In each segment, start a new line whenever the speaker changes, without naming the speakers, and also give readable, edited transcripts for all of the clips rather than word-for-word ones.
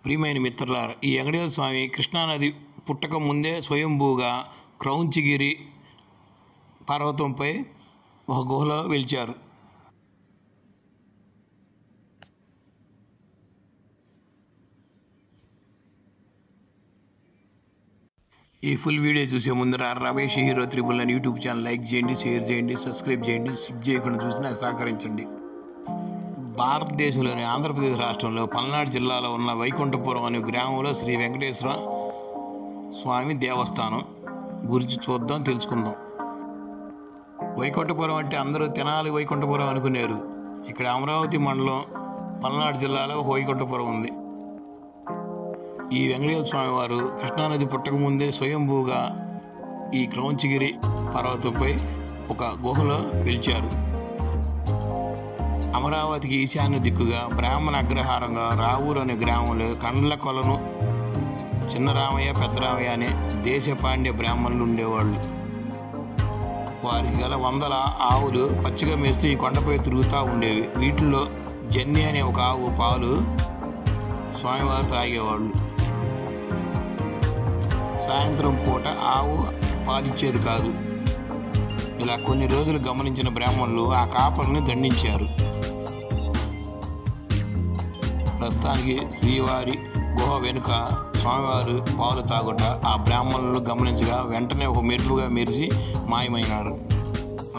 ప్రియమైన మిత్రులారా, ఈ వెంకటేశ్వర స్వామి కృష్ణానది పుట్టక ముందే స్వయంభూగా క్రౌంచగిరి పర్వతంపై ఒక గుహలో వెలిచారు. ఈ ఫుల్ వీడియో చూసే ముందర రమేష్ హీరో త్రిబుల్ అని యూట్యూబ్ ఛానల్ లైక్ చేయండి, షేర్ చేయండి, సబ్స్క్రైబ్ చేయండి. స్కిప్ చేయకుండా చూసి నాకు సహకరించండి. భారతదేశంలోని ఆంధ్రప్రదేశ్ రాష్ట్రంలో పల్నాడు జిల్లాలో ఉన్న వైకుంఠపురం అనే గ్రామంలో శ్రీ వెంకటేశ్వర స్వామి దేవస్థానం గురించి తెలుసుకుందాం. వైకుంఠపురం అంటే అందరూ తెనాలి వైకుంఠపురం అనుకునేరు. ఇక్కడ అమరావతి మండలం పల్నాడు జిల్లాలో వైకుంఠపురం ఉంది. ఈ వెంకటేశ్వర స్వామి వారు కృష్ణానది పుట్టకముందే స్వయంభూగా ఈ క్రౌంచగిరి పర్వతంపై ఒక గుహలో వెలిచారు. అమరావతికి ఈశాన్య దిక్కుగా బ్రాహ్మణ అగ్రహారంగా రావూరు అనే గ్రామంలో కండ్ల కొలను చిన్నరామయ్య పెద్దరామయ్య అనే దేశపాండ్య బ్రాహ్మణులు ఉండేవాళ్ళు. వారికి గల వందల ఆవులు పచ్చిగా మేస్తూ ఈ కొండపై తిరుగుతూ ఉండేవి. వీటిల్లో జన్ని అనే ఒక ఆవు పాలు స్వామివారు త్రాగేవాళ్ళు. సాయంత్రం పూట ఆవు పాలిచ్చేది కాదు. ఇలా కొన్ని రోజులు గమనించిన బ్రాహ్మణులు ఆ కాపరిని దండించారు. ప్రస్తుతానికి శ్రీవారి గుహ వెనుక స్వామివారు పాలు తాగుట ఆ బ్రాహ్మణులు గమనించగా వెంటనే ఒక మెరుపుగా మెరిసి మాయమైనారు.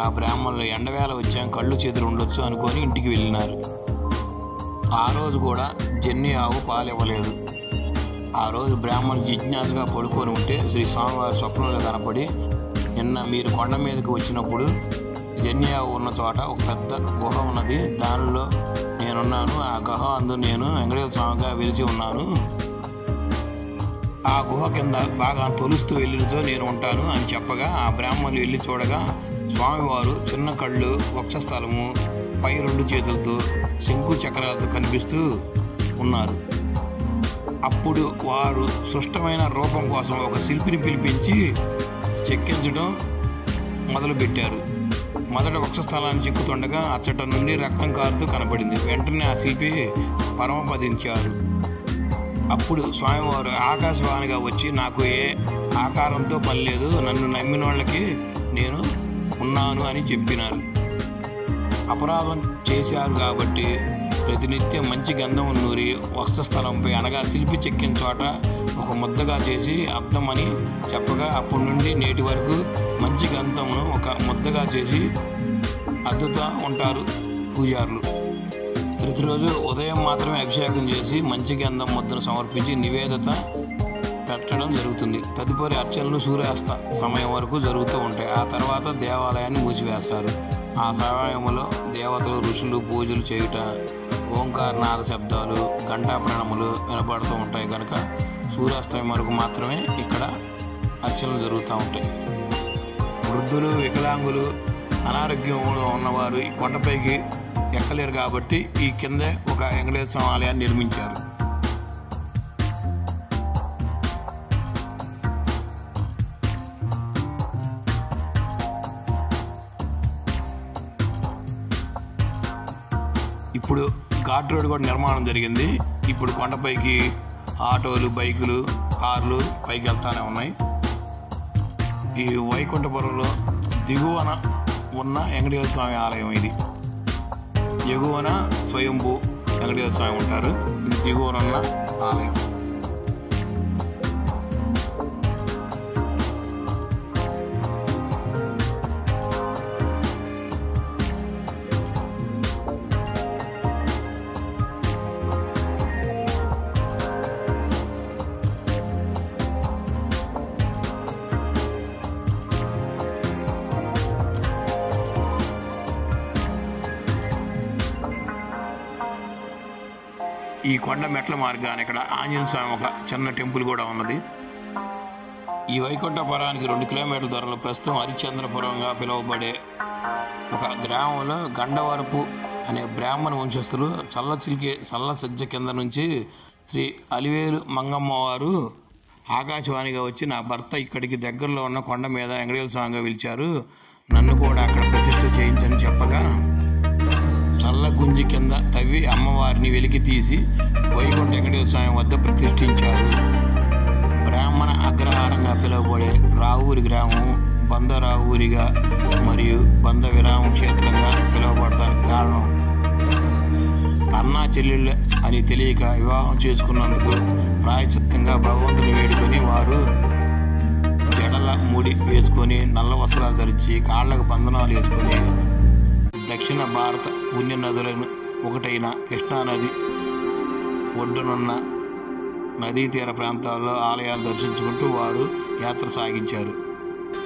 ఆ బ్రాహ్మణులు ఎండవేళ వచ్చాం, కళ్ళు చేతులు ఉండొచ్చు అనుకొని ఇంటికి వెళ్ళినారు. ఆ రోజు కూడా జన్ని ఆవు పాలివ్వలేదు. ఆ రోజు బ్రాహ్మణులు జిజ్ఞాసగా పడుకొని ఉంటే శ్రీ స్వామివారి స్వప్నంలో కనపడి, నిన్న మీరు కొండ మీదకి వచ్చినప్పుడు జన్ని ఆవు ఉన్న చోట ఒక పెద్ద గుహ ఉన్నది, దానిలో నేనున్నాను. ఆ గుహ అందు నేను వెంకటేశ్వర స్వామిగా వెలిసి ఉన్నాను. ఆ గుహ కింద బాగా తొలుస్తూ వెళ్ళినచో నేను ఉంటాను అని చెప్పగా ఆ బ్రాహ్మణులు వెళ్ళి చూడగా స్వామివారు చిన్న కళ్ళు, వక్షస్థలము, పై రెండు చేతులతో శంకు చక్రాలతో కనిపిస్తూ ఉన్నారు. అప్పుడు వారు సృష్టమైన రూపం కోసం ఒక శిల్పిని పిలిపించి చెక్కించడం మొదలుపెట్టారు. మొదట వక్షస్థలాన్ని చెక్కుతుండగా అచ్చట నుండి రక్తం కారుతూ కనపడింది. వెంటనే ఆ శిల్పి పరమపదించారు. అప్పుడు స్వామివారు ఆకాశవాణిగా వచ్చి, నాకు ఏ ఆకారంతో పని లేదు, నన్ను నమ్మిన వాళ్ళకి నేను ఉన్నాను అని చెప్పినారు. అపరాధం చేశారు కాబట్టి ప్రతినిత్యం మంచి గంధం నూరి వక్షస్థలంపై అనగా శిల్పి చెక్కిన చోట ఒక ముద్దగా చేసి అర్థమని చెప్పగా అప్పటి నుండి నేటి వరకు మంచి గంధమును ఒక ముద్దగా చేసి అద్దుతూ ఉంటారు పూజారులు. ప్రతిరోజు ఉదయం మాత్రమే అభిషేకం చేసి మంచి గంధం ముద్దను సమర్పించి నివేదిత పెట్టడం జరుగుతుంది. తదుపరి అర్చనలు సూర్యాస్త సమయం వరకు జరుగుతూ ఉంటాయి. ఆ తర్వాత దేవాలయాన్ని మూసివేస్తారు. ఆ సమయంలో దేవతలు, ఋషులు పూజలు చేయుట, ఓంకారనాద శబ్దాలు, ఘంటా ప్రణములు వినపడుతూ ఉంటాయి కనుక సూర్యాస్తమయం వరకు మాత్రమే ఇక్కడ అర్చనలు జరుగుతూ ఉంటాయి. వృద్ధులు, వికలాంగులు, అనారోగ్యంలో ఉన్నవారు ఈ కొండపైకి ఎక్కలేరు కాబట్టి ఈ కిందే ఒక వెంకటేశ్వర స్వామి ఆలయాన్ని నిర్మించారు. ఇప్పుడు ఘాట్ రోడ్ కూడా నిర్మాణం జరిగింది. ఇప్పుడు కొండపైకి ఆటోలు, బైకులు, కార్లు పైకి వెళ్తానే ఉన్నాయి. ఈ వైకుంఠపురంలో దిగువన ఉన్న వెంకటేశ్వర స్వామి ఆలయం ఇది. ఎగువన స్వయంభూ వెంకటేశ్వర స్వామి ఉంటారు. ఇది దిగువన ఉన్న ఆలయం. ఈ కొండ మెట్ల మార్గాన్ని ఇక్కడ ఆంజనేయ స్వామి ఒక చిన్న టెంపుల్ కూడా ఉన్నది. ఈ వైకుంఠపురానికి 2 కిలోమీటర్ల దూరంలో ప్రస్తుతం హరిశ్చంద్రపురంగా పిలువబడే ఒక గ్రామంలో గండవరపు అనే బ్రాహ్మణ వంశస్థులు చల్ల సజ్జ కింద నుంచి శ్రీ అలివేలు మంగమ్మ వారు ఆకాశవాణిగా వచ్చి, నా భర్త ఇక్కడికి దగ్గరలో ఉన్న కొండ మీద వెంకటేశ్వర స్వామిగా పిలిచారు, నన్ను కూడా అక్కడ ప్రతిష్ఠ చేయించని చెప్పగా చల్ల గుంజి కింద తవ్వి అమ్మవారిని వెలికి తీసి వైకుంఠ వెంకటేశ్వర స్వామి వద్ద ప్రతిష్ఠించారు. బ్రాహ్మణ అగ్రహారంగా పిలువబడే రావూరి గ్రామం బంద రావూరిగా మరియు బంద విరామ క్షేత్రంగా పిలువబడటానికి కారణం అన్నా చెల్లెళ్ళ అని తెలియక వివాహం చేసుకున్నందుకు ప్రాయశ్చిత్తంగా భగవంతుని వేడుకొని వారు జడల ముడి వేసుకొని నల్ల వస్త్రాలు ధరించి కాళ్ళకు బంధనాలు వేసుకొని దక్షిణ భారత పుణ్య నదులను ఒకటైన కృష్ణానది ఒడ్డునున్న నదీ తీర ప్రాంతాల్లో ఆలయాలు దర్శించుకుంటూ వారు యాత్ర సాగించారు.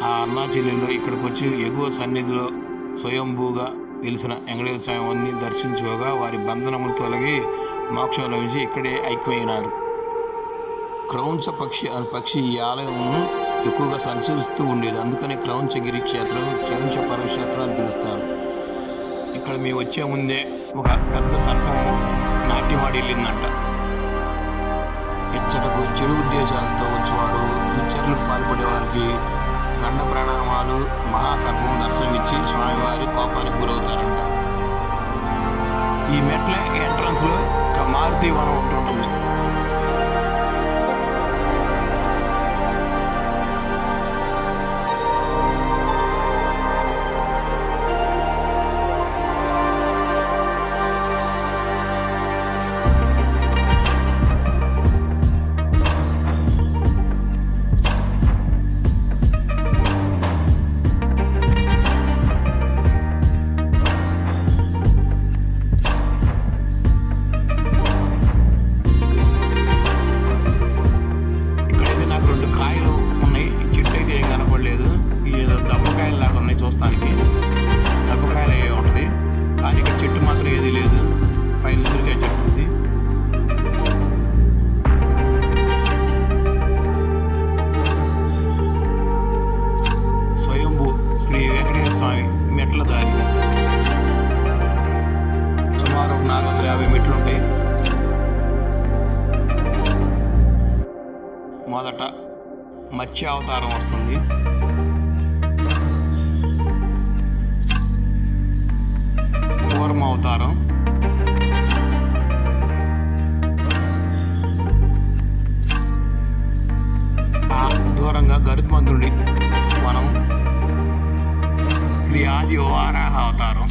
ఆ అన్నా చెల్లెళ్ళు ఇక్కడికి వచ్చి ఎగువ సన్నిధిలో స్వయంభూగా వెలిసిన వెంకటేశ్వర స్వామిని దర్శించుకోగా వారి బంధనములు తొలగి మోక్షం లభించి ఇక్కడే ఐక్యమైనారు. క్రౌంచ పక్షి అనే పక్షి ఈ ఆలయంను ఎక్కువగా సంచరిస్తూ ఉండేది. అందుకనే క్రౌంచగిరి క్షేత్రం, క్రౌంచ పరమక్షేత్రం అని పిలుస్తారు. ఇక్కడ మేము వచ్చే ముందే ఒక పెద్ద సర్పం నాట్యమాడి వెళ్ళిందంట. ఇచ్చటకు చెడు ఉద్దేశాలతో వచ్చేవారు విచ్చర్లకు పాల్పడేవారికి గండ ప్రణామాలు మహాసర్పం దర్శనమిచ్చి స్వామివారి కోపానికి గురవుతారంట. ఈ మెట్ల ఎంట్రన్స్లో ఒక మారుతి వనం ఒకటి ఉంటుంది. చూస్తానికి దెబ్బకాయలు అయ్యే ఉంటుంది, కానీ ఇక్కడ చెట్టు మాత్రం ఏది లేదు. పైన ఉసిరికాయ చెట్టు ఉంది. స్వయంభూ శ్రీ వెంకటేశ్వర స్వామి మెట్ల దారి సుమారు 450 మెట్లు ఉంటాయి. మొదట మత్స్య అవతారం వస్తుంది. కూర్మ అవతారం, దూరంగా గరుత్మంతుడి వనం, శ్రీ ఆది వారాహ అవతారం,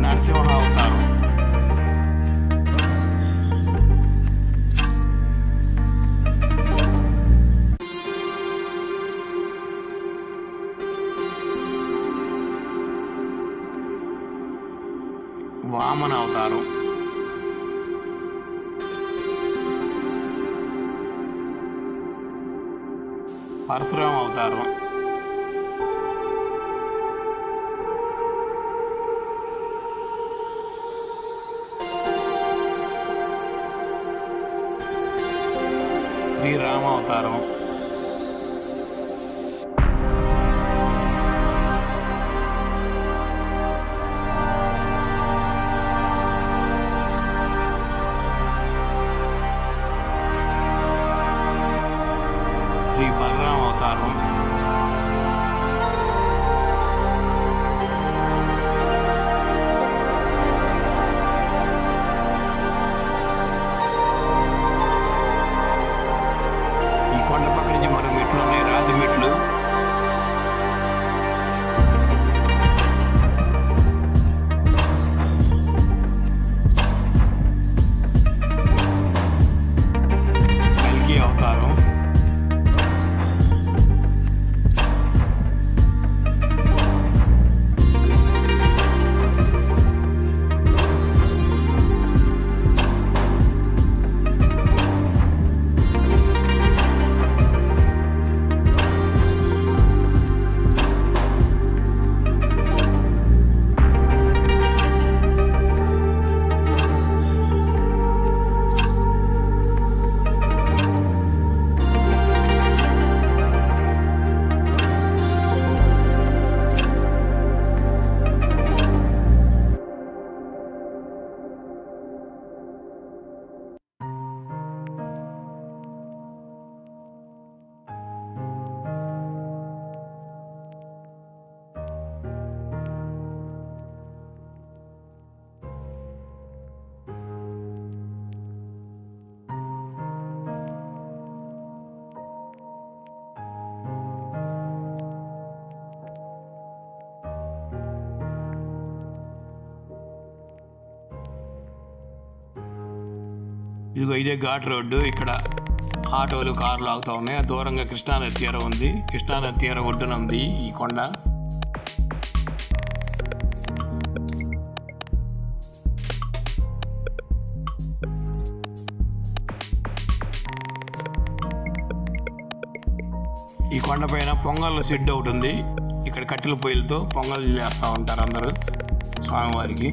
నరసింహ అవతారం, వామన అవతారం, పరశురామ అవతారం, శ్రీరామ అవతారం, శ్రీ బలరామ అవతారం, ఈ కొండ ఇదిగో ఇదే ఘాట్ రోడ్డు. ఇక్కడ ఆటోలు, కార్లు ఆగుతూ ఉన్నాయి. దూరంగా కృష్ణానది తీరం ఉంది. కృష్ణానది తీర ఒడ్డున ఉంది ఈ కొండ. ఈ కొండపైన పొంగల్ షెడ్ ఒకటి ఉంది. ఇక్కడ కట్టెల పొయ్యిలతో పొంగల్ చేస్తూ ఉంటారు అందరూ స్వామివారికి.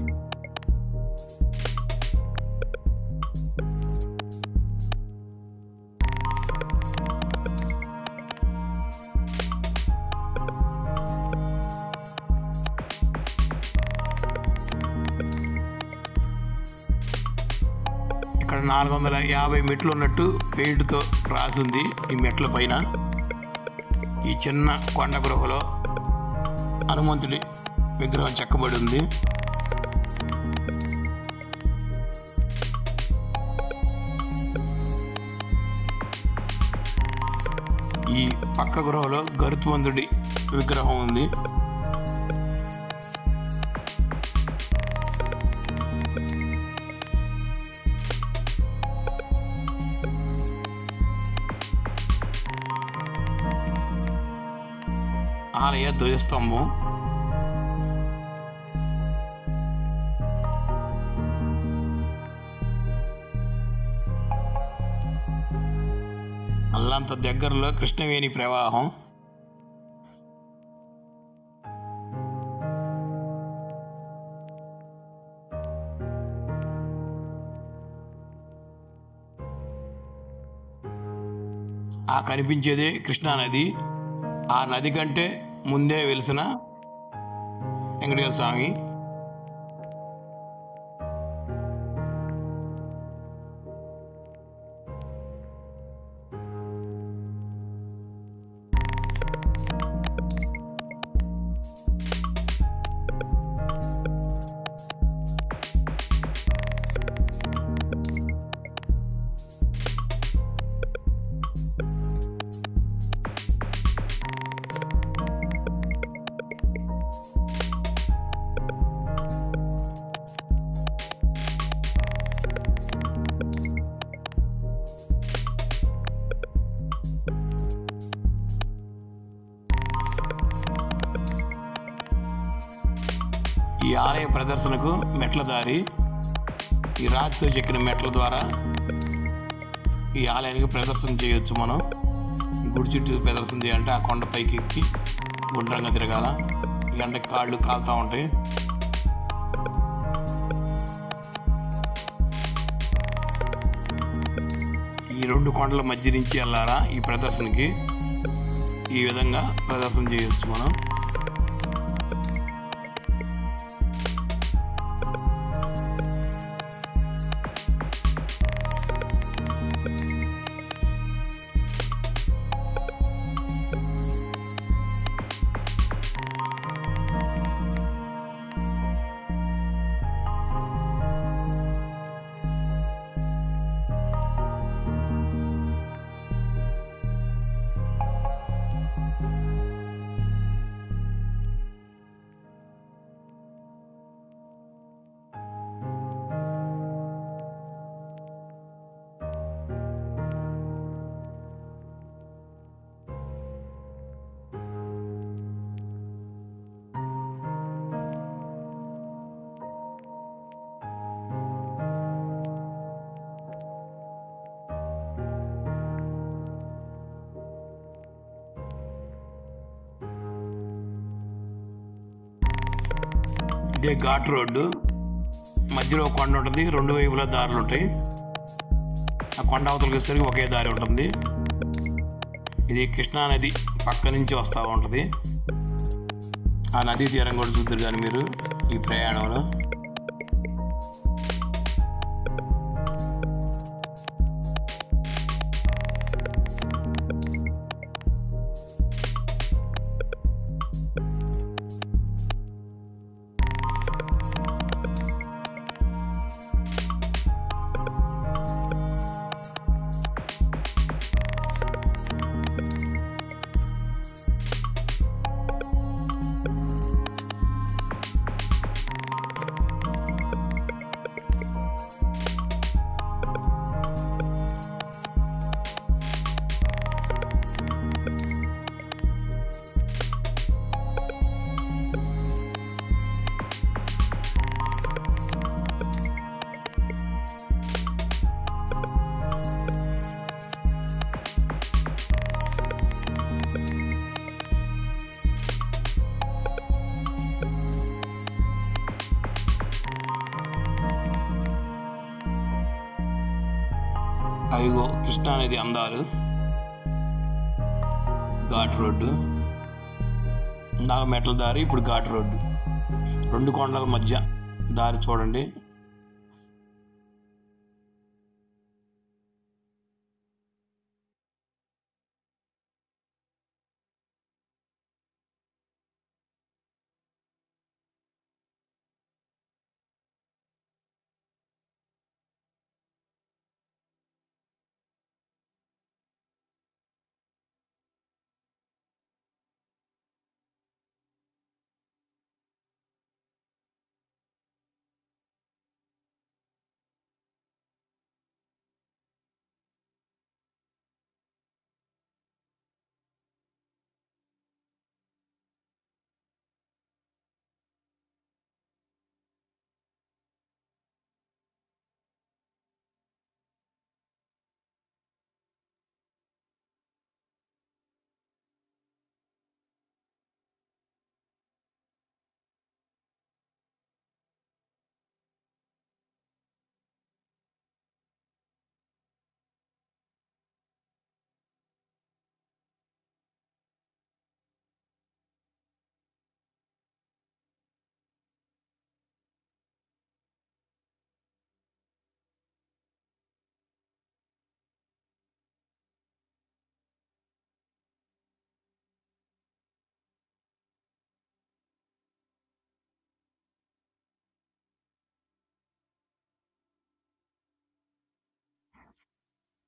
ఇక్కడ 450 మెట్లు ఉన్నట్టు పెయింట్తో రాసింది ఈ మెట్ల పైన. ఈ చిన్న కొండ గృహలో హనుమంతుడి విగ్రహం చెక్కబడి ఉంది. ఈ పక్క గృహలో గరుత్మంతుడి విగ్రహం ఉంది. ఆలయ ధ్వజస్తంభం. అల్లంత దగ్గరలో కృష్ణవేణి ప్రవాహం. ఆ కనిపించేదే కృష్ణానది. ఆ నది కంటే ముందే వెలిసిన వెంకటేశ్వర స్వామి. ఈ ఆలయ ప్రదర్శనకు మెట్ల దారి. ఈ రాతితో చెక్కిన మెట్ల ద్వారా ఈ ఆలయానికి ప్రదర్శన చేయొచ్చు. మనం ఈ గుడి చుట్టూ ప్రదర్శన చేయాలంటే ఆ కొండ పైకి ఎక్కి గుండ్రంగా తిరగాల. ఈ ఎండకి కాళ్ళు కాలుతూ ఉంటాయి. ఈ రెండు కొండల మధ్య నుంచి వెళ్ళాలా ఈ ప్రదర్శనకి. ఈ విధంగా ప్రదర్శన చేయొచ్చు మనం. ఇదే ఘాట్ రోడ్డు. మధ్యలో కొండ ఉంటుంది. రెండు వైపులా దారులు ఉంటాయి. ఆ కొండ అవతలకి వచ్చేసరికి ఒకే దారి ఉంటుంది. ఇది కృష్ణానది పక్క నుంచి వస్తూ ఉంటుంది. ఆ నదీ తీరం కూడా చూద్దరు కానీ మీరు ఈ ప్రయాణంలో. అవిగో కృష్ణానది అందాలు, ఘాట్ రోడ్డు, ఇందాక మెట్ల దారి, ఇప్పుడు ఘాట్ రోడ్డు, 2 కొండల మధ్య దారి చూడండి.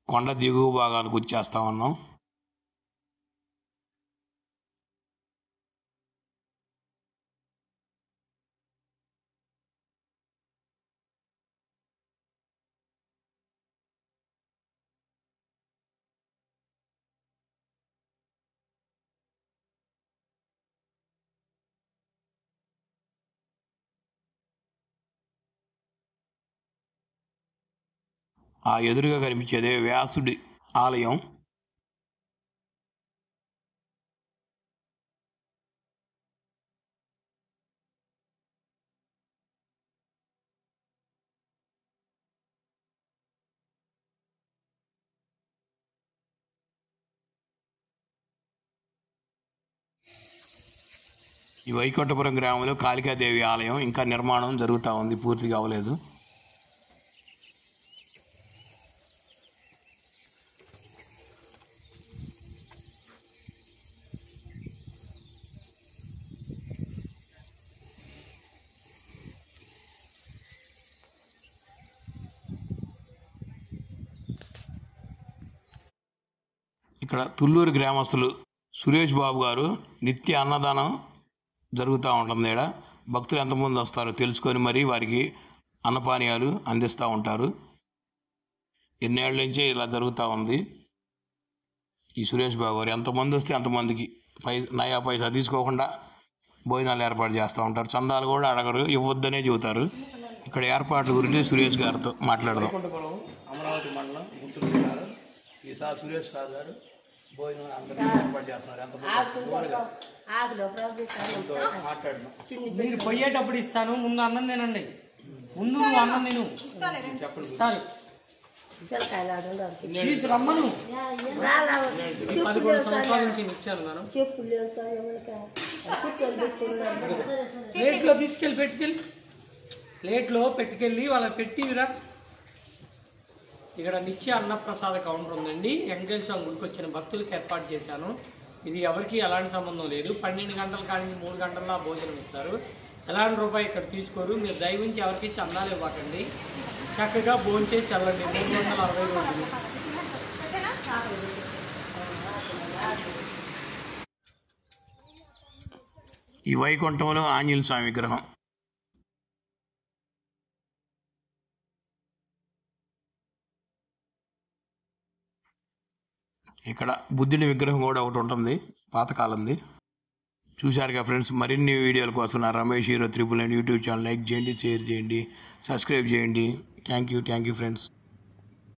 కొండ దిగువ భాగానికి వచ్చేస్తా ఉన్నాం. ఆ ఎదురుగా కనిపించేదే వ్యాసుడి ఆలయం. ఈ వైకుంఠపురం గ్రామంలో కాళికాదేవి ఆలయం ఇంకా నిర్మాణం జరుగుతూ ఉంది, పూర్తిగా అవ్వలేదు. ఇక్కడ తుళ్ళూరు గ్రామస్తులు సురేష్ బాబు గారు నిత్య అన్నదానం జరుగుతూ ఉంటుంది. ఇక్కడ భక్తులు ఎంతమంది వస్తారో తెలుసుకొని మరి వారికి అన్నపానీయాలు అందిస్తూ ఉంటారు. ఎన్నేళ్ళ నుంచే ఇలా జరుగుతూ ఉంది. ఈ సురేష్ బాబు గారు ఎంతమంది వస్తే అంతమందికి నయా పైసా తీసుకోకుండా భోజనాలు ఏర్పాటు చేస్తూ ఉంటారు. చందాలు కూడా అడగరు, ఇవ్వద్దనే చెబుతారు. ఇక్కడ ఏర్పాట్ల గురించి సురేష్ గారితో మాట్లాడదాం.
అమరావతి మండలం గుంటూరు జిల్లాలో ఈసారి సురేష్ సార్ గారు భోజనం అందరికీ ఏర్పాటు చేస్తున్నారు. మాట్లాడదాం.
మీరు పోయేటప్పుడు ఇస్తాను, ముందు అన్నం తినండి. ముందు నువ్వు అన్నం తిను, ఇస్తారు. ప్లీజ్ రమ్మను. 11 సంవత్సరాల నుంచి ఇచ్చాను మేడం. ప్లేట్లో ప్లేట్లో పెట్టుకెళ్ళి వాళ్ళకి పెట్టివిరా. ఇక్కడ నిత్య అన్నప్రసాద కౌంటర్ ఉందండి. వెంకటేశ్వర స్వామి గుడికి వచ్చిన భక్తులకు ఏర్పాటు చేశాను. ఇది ఎవరికి ఎలాంటి సంబంధం లేదు. 12 గంటల కానీ 3 గంటల్లో భోజనం ఇస్తారు. ఎలాంటి రూపాయి ఇక్కడ తీసుకోరు. మీరు దయవుంచి ఎవరికి చందాలు ఇవ్వకండి. చక్కగా భోంచేసి వెళ్ళండి. 360 రోజులు.
ఈ వైకుంఠంలో ఆంజనేయ స్వామి విగ్రహం. ఇక్కడ బుద్ధుడి విగ్రహం కూడా ఒకటి ఉంటుంది, పాతకాలంది. చూశారుగా ఫ్రెండ్స్. మరిన్ని వీడియోల కోసం నా Ramesh hero 999 YouTube channel like చేయండి, షేర్ చేయండి, సబ్స్క్రైబ్ చేయండి. Thank you friends.